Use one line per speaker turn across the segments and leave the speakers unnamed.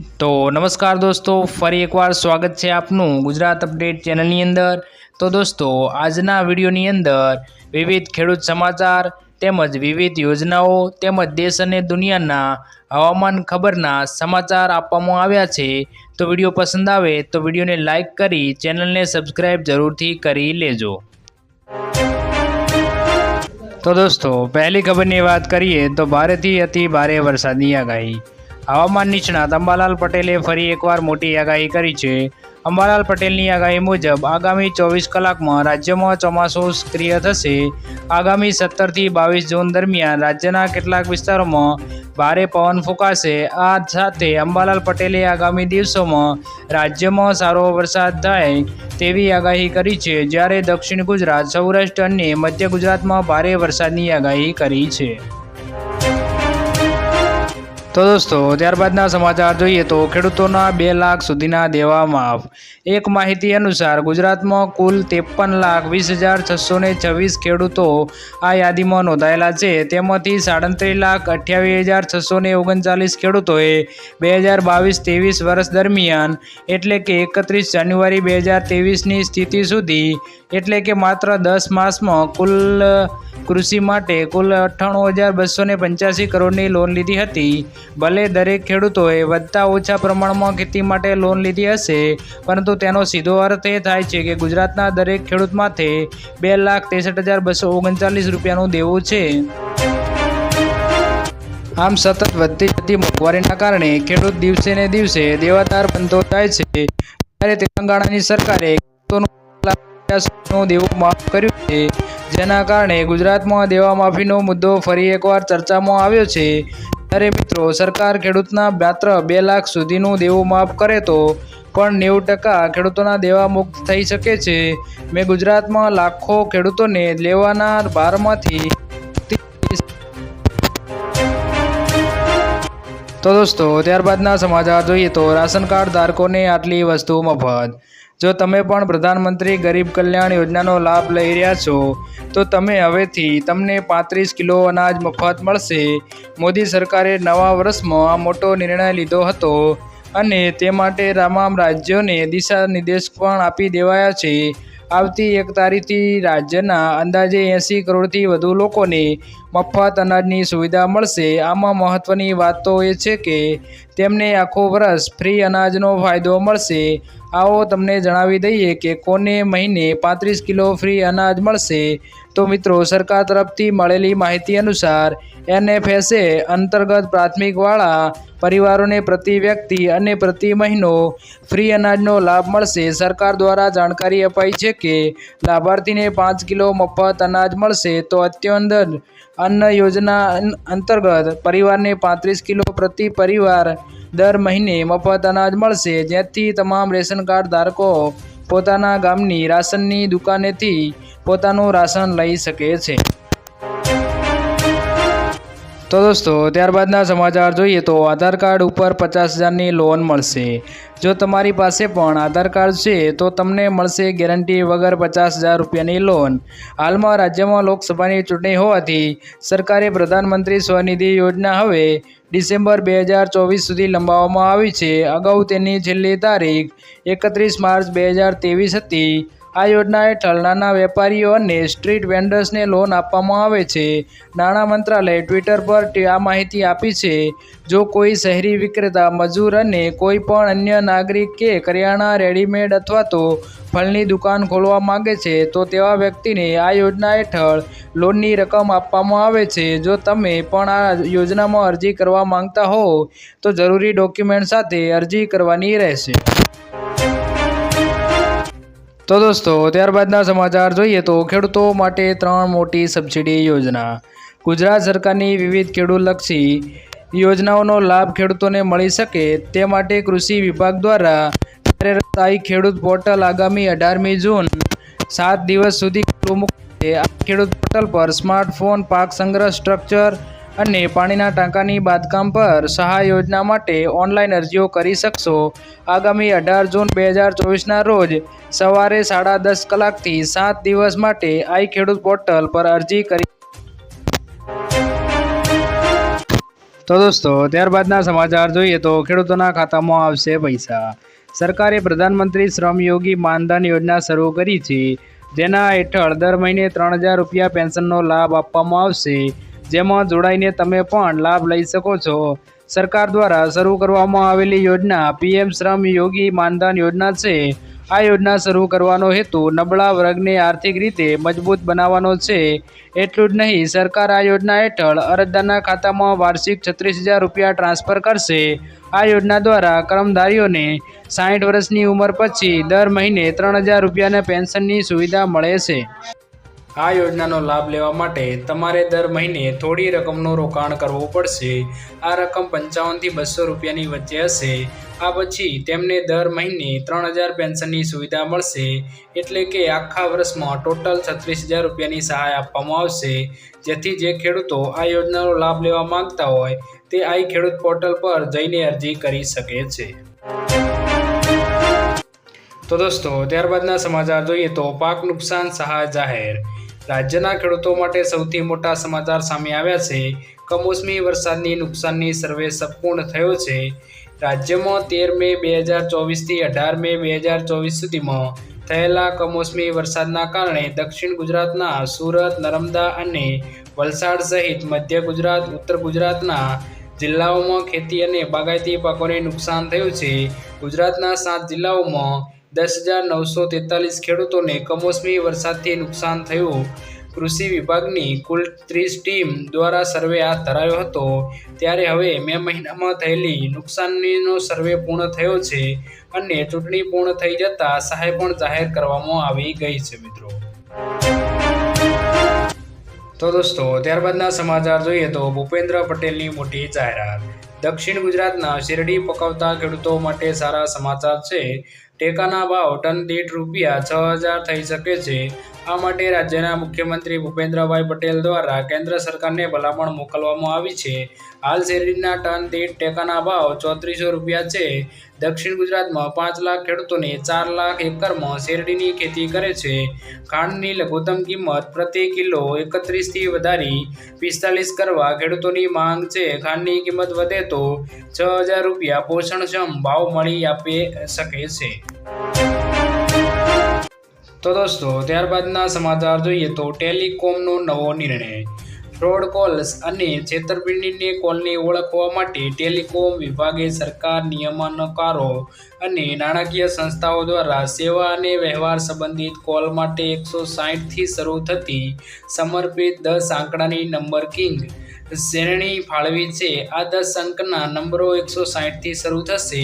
तो नमस्कार दोस्तों, फरी एक बार स्वागत है आपनु गुजरात अपडेट चैनल अंदर। तो दोस्तों, आजना विडियोनी अंदर विविध खेडूत समाचार તેમજ વિવિધ યોજનાઓ તેમજ દેશ અને દુનિયાના હવામાન ખબરના સમાચાર આપવામાં આવ્યા છે। તો વિડીયો પસંદ આવે તો વિડીયોને લાઇક કરી ચેનલને સબસ્ક્રાઇબ જરૂરથી કરી લેજો। તો દોસ્તો, પહેલી ખબરની વાત કરીએ તો ભારેથી અતિ ભારે વરસાદની આગાહી। હવામાન નિષ્ણાત અંબાલાલ પટેલે ફરી એકવાર મોટી આગાહી કરી છે। અંબાલાલ પટેલની આગાહી મુજબ આગામી 24 કલાકમાં રાજ્યમાં ચોમાસું સક્રિય થશે। આગામી 17 થી 22 જૂન દરમિયાન રાજ્યના કેટલાક વિસ્તારોમાં ભારે પવન ફૂંકાશે। આ સાથે અંબાલાલ પટેલે આગામી દિવસોમાં રાજ્યમાં સારો વરસાદ થાય તેવી આગાહી કરી છે, જ્યારે દક્ષિણ ગુજરાત, સૌરાષ્ટ્ર અને મધ્ય ગુજરાતમાં ભારે વરસાદની આગાહી કરી છે। તો દોસ્તો, ત્યારબાદના સમાચાર જોઈએ તો ખેડૂતોના 2 લાખ સુધીના દેવા માફ। એક માહિતી અનુસાર ગુજરાતમાં કુલ 53,20,626 ખેડૂતો આ યાદીમાં નોંધાયેલા છે। તેમાંથી 37,28,639 ખેડૂતોએ 2022-23 વર્ષ દરમિયાન એટલે કે 31 જાન્યુઆરી 2023ની સ્થિતિ સુધી એટલે કે માત્ર 10 માસમાં કુલ કૃષિ માટે કુલ 98,285 કરોડની લોન લીધી હતી। ભલે દરેક ખેડૂતોએ વધતા ઓછા પ્રમાણમાં ખેતી માટે લોન લીધી હશે, પરંતુ તેનો સીધો અર્થ એ થાય છે કે ગુજરાતના દરેક ખેડૂત માથે 2,63,239 રૂપિયાનું દેવું છે। આમ સતત વધતી જતી મોંઘવારીના કારણે ખેડૂત દિવસે ને દિવસે દેવાદાર બનતો જાય છે। ત્યારે તેલંગાણાની સરકારે ખેડૂતોનું દેવું માફ કર્યું છે, જેના કારણે ગુજરાતમાં દેવા માફીનો મુદ્દો ફરી એકવાર ચર્ચામાં આવ્યો છે। ત્યારે મિત્રો, સરકાર ખેડૂતના માત્ર 2 લાખ સુધીનું દેવું માફ કરે તો પણ 90% ખેડૂતોના દેવા મુક્ત થઈ શકે છે। મેં ગુજરાતમાં લાખો ખેડૂતોને લેવાના ભારમાંથી તો દોસ્તો, ત્યારબાદના સમાચાર જોઈએ તો રાશન કાર્ડ ધારકોને આટલી વસ્તુ મફત। જો તમે પણ પ્રધાનમંત્રી ગરીબ કલ્યાણ યોજનાનો લાભ લઈ રહ્યા છો તો હવેથી તમને 35 કિલો અનાજ મફત મળશે। મોદી સરકારે નવા વર્ષમાં આ મોટો નિર્ણય લીધો હતો અને તે માટે તમામ રાજ્યોને દિશા નિર્દેશ પણ આપી દેવાયા છે। આવતી 1 તારીખથી રાજ્યના અંદાજે 80 કરોડથી વધુ લોકોને મફત અનાજની સુવિધા મળશે। આમાં મહત્વની વાત તો એ છે કે તેમને આખું વર્ષ ફ્રી અનાજનો ફાયદો મળશે। આવો તમને જણાવી દઈએ કે કોને મહિને 35 કિલો ફ્રી અનાજ મળશે। તો મિત્રો, સરકાર તરફથી મળેલી માહિતી અનુસાર NFSA અંતર્ગત પ્રાથમિકવાળા પરિવારોને પ્રતિ વ્યક્તિ અને પ્રતિ મહિનો ફ્રી અનાજનો લાભ મળશે। સરકાર દ્વારા જાણકારી અપાઈ છે કે લાભાર્થીને 5 કિલો મફત અનાજ મળશે। તો અત્યંત અન્ન યોજના અંતર્ગત પરિવારને 35 કિલો પ્રતિ પરિવાર દર મહિને મફત અનાજ મળશે, જેથી તમામ રેશન કાર્ડ ધારકો પોતાના ગામની રાશનની દુકાનેથી પોતાનું રાશન લઈ શકે છે। તો દોસ્તો, ત્યારબાદના સમાચાર જોઈએ તો આધાર કાર્ડ ઉપર 50,000ની લોન મળશે। જો તમારી પાસે પણ આધાર કાર્ડ છે તો તમને મળશે ગેરંટી વગર 50,000 રૂપિયાની લોન। હાલમાં રાજ્યમાં લોકસભાની ચૂંટણી હોવાથી સરકારે પ્રધાનમંત્રી સ્વનિધિ યોજના હવે ડિસેમ્બર 2024 સુધી લંબાવવામાં આવી છે। અગાઉ તેની છેલ્લી તારીખ 31 માર્ચ 2023 હતી। આ યોજના હેઠળ નાના વેપારીઓ અને સ્ટ્રીટ વેન્ડર્સને લોન આપવામાં આવે છે। નાણાં મંત્રાલયે ટ્વિટર પર આ માહિતી આપી છે। જો કોઈ શહેરી વિક્રેતા, મજૂર અને કોઈ પણ અન્ય નાગરિક કે કરિયાણા, રેડીમેડ અથવા તો ફળની દુકાન ખોલવા માંગે છે તો તેવા વ્યક્તિને આ યોજના હેઠળ લોનની રકમ આપવામાં આવે છે। જો તમે પણ આ યોજનામાં અરજી કરવા માંગતા હો તો જરૂરી ડોક્યુમેન્ટ સાથે અરજી કરવાની રહેશે। તો દોસ્તો, ત્યારબાદના સમાચાર જોઈએ તો ખેડૂતો માટે 3 મોટી સબસિડી યોજના। ગુજરાત સરકારની વિવિધ ખેડૂતલક્ષી યોજનાઓનો લાભ ખેડૂતોને મળી શકે તે માટે કૃષિ વિભાગ દ્વારા કાર્યરત ખેડૂત પોર્ટલ આગામી 18મી જૂન 7 દિવસ સુધી ખુલ્લું મૂકશે। આ ખેડૂત પોર્ટલ પર સ્માર્ટફોન, પાક સંગ્રહ સ્ટ્રક્ચર અને પાણીના ટાંકાની બાંધકામ પર સહાય યોજના માટે ઓનલાઈન અરજીઓ કરી શકશો। આગામી 18 જૂન 2024ના રોજ સવારે 10:30 કલાકથી 7 દિવસ માટે આ ખેડૂત પોર્ટલ પર અરજી કરી તો દોસ્તો ત્યારબાદના સમાચાર જોઈએ તો ખેડૂતોના ખાતામાં આવશે પૈસા. સરકારે પ્રધાનમંત્રી શ્રમયોગી માનધન યોજના શરૂ કરી છે, જેના હેઠળ દર મહિને 3,000 રૂપિયા પેન્શનનો લાભ આપવામાં આવશે, જેમાં જોડાઈને તમે પણ લાભ લઈ શકો છો. સરકાર દ્વારા શરૂ કરવામાં આવેલી યોજના પીએમ શ્રમ યોગી માનધન યોજના છે. આ યોજના શરૂ કરવાનો હેતુ નબળા વર્ગને આર્થિક રીતે મજબૂત બનાવવાનો છે. એટલું જ નહીં, સરકાર આ યોજના હેઠળ અરજદારના ખાતામાં વાર્ષિક 36,000 રૂપિયા ટ્રાન્સફર કરશે. આ યોજના દ્વારા કર્મધારીઓને 60 વર્ષની ઉંમર પછી દર મહિને 3,000 રૂપિયાના પેન્શનની સુવિધા મળે છે. આ યોજનાનો લાભ લેવા માટે તમારે દર મહિને થોડી રકમનું રોકાણ કરવું પડશે. આ રકમ 55 થી 200 રૂપિયાની વચ્ચે હશે. આ પછી તેમને દર મહિને 3,000 પેન્શનની સુવિધા મળશે. એટલે કે આખા વર્ષમાં ટોટલ 36,000 રૂપિયાની સહાય આપવામાં આવશે. જેથી જે ખેડૂતો આ યોજનાનો લાભ લેવા માંગતા હોય તે આઈ ખેડૂત પોર્ટલ પર જઈને અરજી કરી શકે છે. તો દોસ્તો ત્યારબાદના સમાચાર જોઈએ તો પાક નુકસાન સહાય જાહેર. રાજ્યના ખેડૂતો માટે સૌથી મોટા સમાચાર સામે આવ્યા છે. કમોસમી વરસાદની નુકસાનની સર્વે સંપૂર્ણ થયો છે. રાજ્યમાં 13 મે 2024 થી 18 મે 2024 સુધીમાં થયેલા કમોસમી વરસાદના કારણે દક્ષિણ ગુજરાતના સુરત, નર્મદા અને વલસાડ સહિત મધ્ય ગુજરાત, ઉત્તર ગુજરાતના જિલ્લાઓમાં ખેતી અને બાગાયતી પાકોને નુકસાન થયું છે. ગુજરાતના 7 જિલ્લાઓમાં 10,943 ખેડૂતોને કમોસમી વરસાદથી નુકસાન થયું. કૃષિ વિભાગની કુલ 30 ટીમ દ્વારા સર્વે હાથ ધરાયો હતો. ત્યારે હવે મે મહિનામાં થયેલી નુકસાનીનો સર્વે પૂર્ણ થયો છે અને ચૂંટણી પૂર્ણ થઈ જતાં સહાય પણ જાહેર કરવામાં આવી ગઈ છે મિત્રો. તો દોસ્તો ત્યારબાદના સમાચાર જોઈએ તો ભૂપેન્દ્ર પટેલની મોટી જાહેરાત. દક્ષિણ ગુજરાતના શેરડી પકવતા ખેડૂતો માટે સારા સમાચાર છે. ટેકાના ભાવ ટન દીઠ રૂપિયા 6,000 થઈ શકે છે. આ માટે રાજ્યના મુખ્યમંત્રી ભૂપેન્દ્રભાઈ પટેલ દ્વારા કેન્દ્ર સરકારને ભલામણ મોકલવામાં આવી છે. હાલ શેરડીના ટન દીઠ ટેકાના ભાવ 3,400 રૂપિયા છે. દક્ષિણ ગુજરાતમાં 5 લાખ ખેડૂતોને 4 લાખ એકરમાં શેરડીની ખેતી કરે છે. ખાંડની લઘુત્તમ કિંમત પ્રતિ કિલો 31 થી વધારી 45 કરવા ખેડૂતોની માંગ છે. ખાંડની કિંમત વધે તો 6,000 રૂપિયા પોષણક્ષમ ભાવ મળી આપી શકે છે. તો દોસ્તો ત્યારબાદના સમાચાર જોઈએ તો ટેલિકોમનો નવો નિર્ણય. ફ્રોડ કોલ્સ અને છેતરપિંડીની કોલને ઓળખવા માટે ટેલિકોમ વિભાગે સરકાર, નિયમનકારો અને નાણાકીય સંસ્થાઓ દ્વારા સેવા અને વ્યવહાર સંબંધિત કોલ માટે 160 થી શરૂ થતી સમર્પિત 10 આંકડાની નંબર કિંગ શ્રેણી ફાળવી છે. આ 10 અંકના નંબરો 160 થી શરૂ થશે.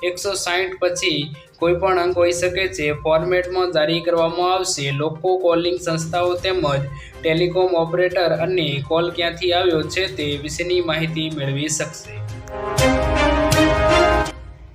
160 પછી કોઈપણ અંક હોઈ શકે છે. ફોર્મેટમાં જારી કરવામાં આવશે. લોકો કોલિંગ સંસ્થાઓ તેમજ ટેલિકોમ ઓપરેટર અને કોલ ક્યાંથી આવ્યો છે તે વિશેની માહિતી મેળવી શકશે.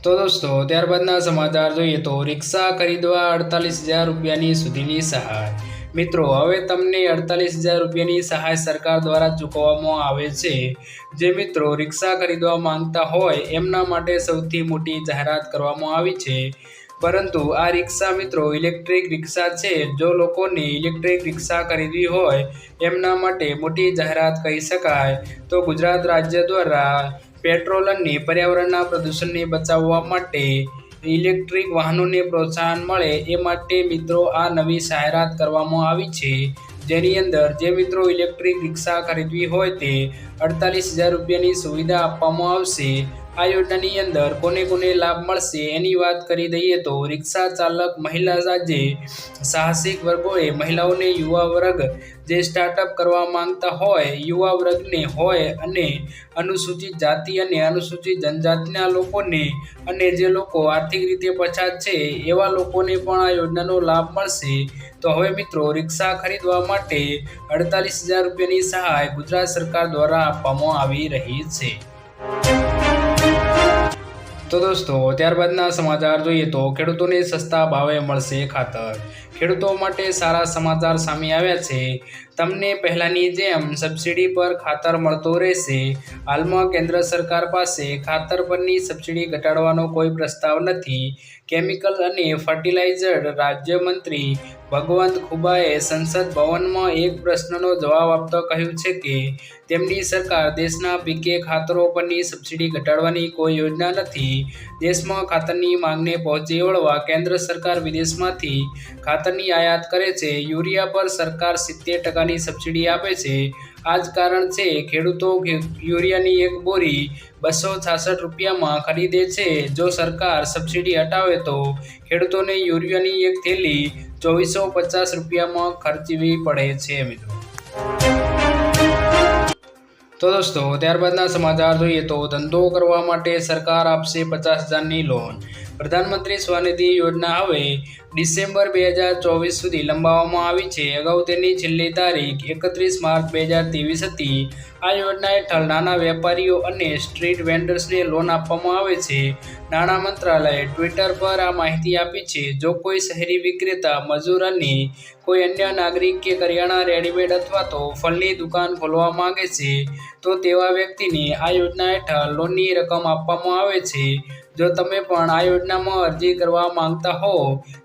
તો દોસ્તો ત્યારબાદના સમાચાર જોઈએ તો રિક્ષા ખરીદવા 48,000 રૂપિયાની સુધીની સહાય. મિત્રો હવે તમને 48,000 રૂપિયાની સહાય સરકાર દ્વારા ચૂકવવામાં આવે છે. જે મિત્રો રિક્ષા ખરીદવા માંગતા હોય એમના માટે સૌથી મોટી જાહેરાત કરવામાં આવી છે. પરંતુ આ રિક્ષા મિત્રો ઇલેક્ટ્રિક રિક્ષા છે. જો લોકોને ઇલેક્ટ્રિક રિક્ષા ખરીદવી હોય એમના માટે મોટી જાહેરાત કહી શકાય. તો ગુજરાત રાજ્ય દ્વારા પેટ્રોલ અને પર્યાવરણના પ્રદૂષણને બચાવવા માટે ઇલેક્ટ્રિક વાહનોને પ્રોત્સાહન મળે એ માટે મિત્રો આ નવી જાહેરાત કરવામાં આવી છે. જેની અંદર જે મિત્રો ઇલેક્ટ્રિક રિક્ષા ખરીદવી હોય તે 48,000 રૂપિયાની સુવિધા આપવામાં આવશે. આ યોજનાની અંદર કોને કોને લાભ મળશે એની વાત કરી દઈએ તો રિક્ષા ચાલક, મહિલા જે સાહસિક વર્ગોએ, મહિલાઓને, યુવા વર્ગ જે સ્ટાર્ટઅપ કરવા માંગતા હોય, યુવા વર્ગને હોય અને અનુસૂચિત જાતિ અને અનુસૂચિત જનજાતિના લોકોને અને જે લોકો આર્થિક રીતે પછાત છે એવા લોકોને પણ આ યોજનાનો લાભ મળશે. તો હવે મિત્રો રિક્ષા ખરીદવા માટે 48,000 રૂપિયાની સહાય ગુજરાત સરકાર દ્વારા આપવામાં આવી રહી છે. તો દોસ્તો ત્યારબાદના સમાચાર જોઈએ તો ખેડૂતોને સસ્તા ભાવે મળશે ખાતર. ખેડૂતો માટે સારા સમાચાર સામે આવ્યા છે. તમને પહેલાંની જેમ સબસિડી પર ખાતર મળતું રહેશે. હાલમાં કેન્દ્ર સરકાર પાસે ખાતર પરની સબસિડી ઘટાડવાનો કોઈ પ્રસ્તાવ નથી. કેમિકલ અને ફર્ટિલાઇઝર રાજ્યમંત્રી ભગવંત ખુબાએ સંસદ ભવનમાં એક પ્રશ્નનો જવાબ આપતા કહ્યું છે કે તેમની સરકાર દેશના પીકે ખાતરો પરની સબસિડી ઘટાડવાની કોઈ યોજના નથી. દેશમાં ખાતરની માંગને પહોંચી વળવા કેન્દ્ર સરકાર વિદેશમાંથી ખાતરની આયાત કરે છે. યુરિયા પર સરકાર 70% સબસિડી આપે છે. આ જ કારણ છે ખેડૂતો યુરિયાની એક બોરી 266 રૂપિયામાં ખરીદે છે. જો સરકાર સબસિડી હટાવે તો ખેડૂતોને યુરિયાની એક થેલી 2450 રૂપિયામાં ખર્ચવી પડે છે. મિત્રો તો દોસ્તો ત્યારબાદના સમાચાર જોઈએ તો ધંધો કરવા માટે સરકાર આપશે 50,000ની લોન. પ્રધાનમંત્રી સ્વનિધિ યોજના હવે ડિસેમ્બર 2024 સુધી લંબાવવામાં આવી છે. અગાઉ તેની છેલ્લી તારીખ 31 માર્ચ 2023 હતી. આ યોજના હેઠળ નાના વેપારીઓ અને સ્ટ્રીટ વેન્ડર્સને લોન આપવામાં આવે છે. નાણાં મંત્રાલયે ટ્વિટર પર આ માહિતી આપી છે. જો કોઈ શહેરી વિક્રેતા, મજૂર અને કોઈ અન્ય નાગરિક કે કરિયાણા, રેડીમેડ અથવા તો ફળની દુકાન ખોલવા માંગે છે તો તેવા વ્યક્તિને આ યોજના હેઠળ લોનની રકમ આપવામાં આવે છે. જો તમે પણ આ યોજનામાં અરજી કરવા માંગતા હો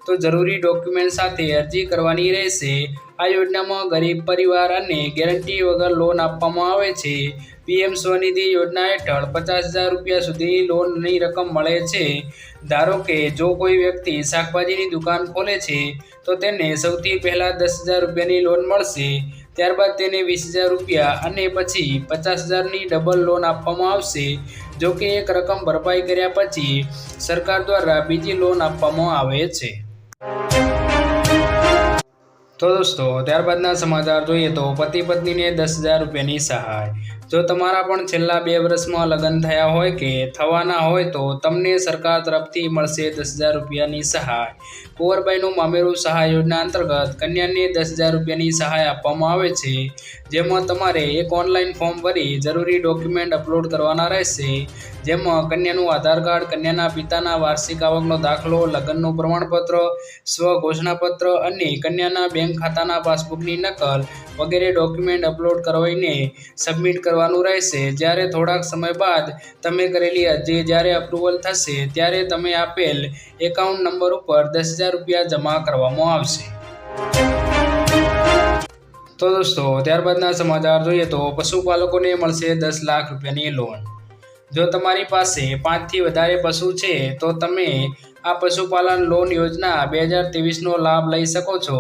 તો જરૂરી ડોક્યુમેન્ટ સાથે અરજી કરવાની રહેશે. આ યોજનામાં ગરીબ પરિવાર અને ગેરંટી વગર લોન આપવામાં આવે છે. પીએમ સ્વનિધિ યોજના હેઠળ 50,000 રૂપિયા સુધીની લોનની રકમ મળે છે. ધારો કે જો કોઈ વ્યક્તિ શાકભાજીની દુકાન ખોલે છે તો તેને સૌથી પહેલાં 10,000 રૂપિયાની લોન મળશે. ત્યારબાદ તેને 20,000 રૂપિયા અને પછી 50,000ની ડબલ લોન આપવામાં આવશે. જો કે એક રકમ ભરપાઈ કર્યા પછી સરકાર દ્વારા બીજી લોન આપવામાં આવે છે. તો દોસ્તો ત્યારબાદના સમાચાર જોઈએ તો પતિ પત્નીને 10,000 રૂપિયાની સહાય. જો તમારા પણ છેલ્લા 2 વર્ષમાં લગ્ન થયા હોય કે થવાના હોય તો તમને સરકાર તરફથી મળશે 10,000 રૂપિયાની સહાય. કુંવરબાઈનું મામેરું સહાય યોજના અંતર્ગત કન્યાને 10,000 રૂપિયાની સહાય આપવામાં આવે છે. જેમાં તમારે એક ઓનલાઈન ફોર્મ ભરી જરૂરી ડોક્યુમેન્ટ અપલોડ કરવાના રહેશે. જેમાં કન્યાનું આધાર કાર્ડ, કન્યાના પિતાના વાર્ષિક આવકનો દાખલો, લગ્નનું પ્રમાણપત્ર, સ્વઘોષણાપત્ર અને કન્યાના બેંક ખાતાના પાસબુકની નકલ વગેરે ડોક્યુમેન્ટ અપલોડ કરાવીને સબમિટ કરવાનું રહેશે. જ્યારે થોડાક સમય બાદ તમે કરેલી અરજી જ્યારે અપ્રુવલ થશે ત્યારે તમે આપેલ એકાઉન્ટ નંબર ઉપર 10,000 રૂપિયા જમા કરવામાં આવશે. તો દોસ્તો ત્યારબાદના સમાચાર જોઈએ તો પશુપાલકોને મળશે 10 લાખ રૂપિયાની લોન. જો તમારી પાસે 5થી વધારે પશુ છે તો તમે આ પશુપાલન લોન યોજના 2023નો લાભ લઈ શકો છો.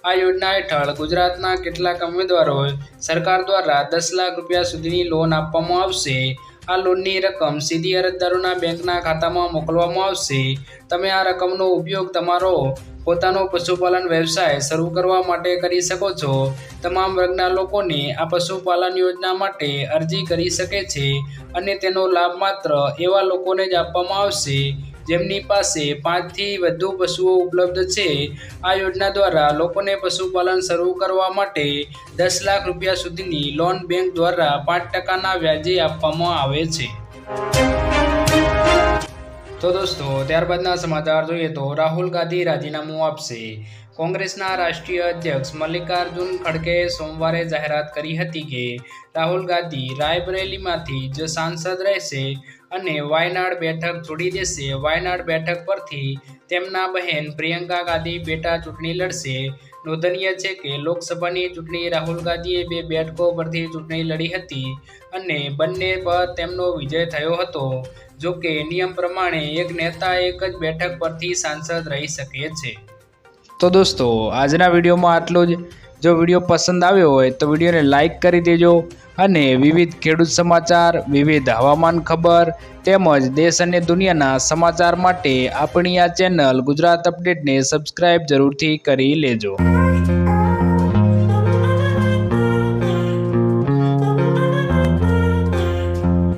આ યોજના હેઠળ ગુજરાતના કેટલાક ઉમેદવારો સરકાર દ્વારા 10 લાખ રૂપિયા સુધીની લોન આપવામાં આવશે. આ લોનની રકમ સીધી અરજદારોના બેંકના ખાતામાં મોકલવામાં આવશે. તમે આ રકમનો ઉપયોગ તમારો પોતાનો પશુપાલન વ્યવસાય શરૂ કરવા માટે કરી શકો છો. તમામ વર્ગના લોકોને આ પશુપાલન યોજના માટે અરજી કરી શકે છે અને તેનો લાભ માત્ર એવા લોકોને જ આપવામાં આવશે જેમની પાસે 5થી વધુ પશુઓ ઉપલબ્ધ છે. આ યોજના દ્વારા લોકોને પશુપાલન શરૂ કરવા માટે 10 લાખ રૂપિયા સુધીની લોન બેંક દ્વારા 5%ના વ્યાજે આપવામાં આવે છે. તો દોસ્તો ત્યારબાદના સમાચાર જોઈએ તો રાહુલ ગાંધી રાજીનામું આપશે. કોંગ્રેસના રાષ્ટ્રીય અધ્યક્ષ મલ્લિકાર્જુન ખડગેએ સોમવારે જાહેરાત કરી હતી કે રાહુલ ગાંધી રાયબરેલીમાંથી જ સાંસદ રહેશે અને વાયનાડ બેઠક છોડી દેશે. વાયનાડ બેઠક પરથી તેમના બહેન પ્રિયંકા ગાંધી પેટા ચૂંટણી લડશે. નોંધનીય છે કે લોકસભાની ચૂંટણી રાહુલ ગાંધીએ 2 બેઠકો પરથી ચૂંટણી લડી હતી અને બંને પર તેમનો વિજય થયો હતો. જો કે નિયમ પ્રમાણે એક નેતા એક જ બેઠક પરથી સાંસદ રહી શકે છે. તો દોસ્તો આજના વિડીયોમાં આટલું જ. જો વિડીયો પસંદ આવ્યો હોય તો વિડીયોને લાઈક કરી દેજો અને વિવિધ ખેડૂત સમાચાર, વિવિધ હવામાન ખબર તેમજ દેશ અને દુનિયાના સમાચાર માટે આપણી આ ચેનલ ગુજરાત અપડેટને સબસ્ક્રાઈબ જરૂરથી કરી લેજો.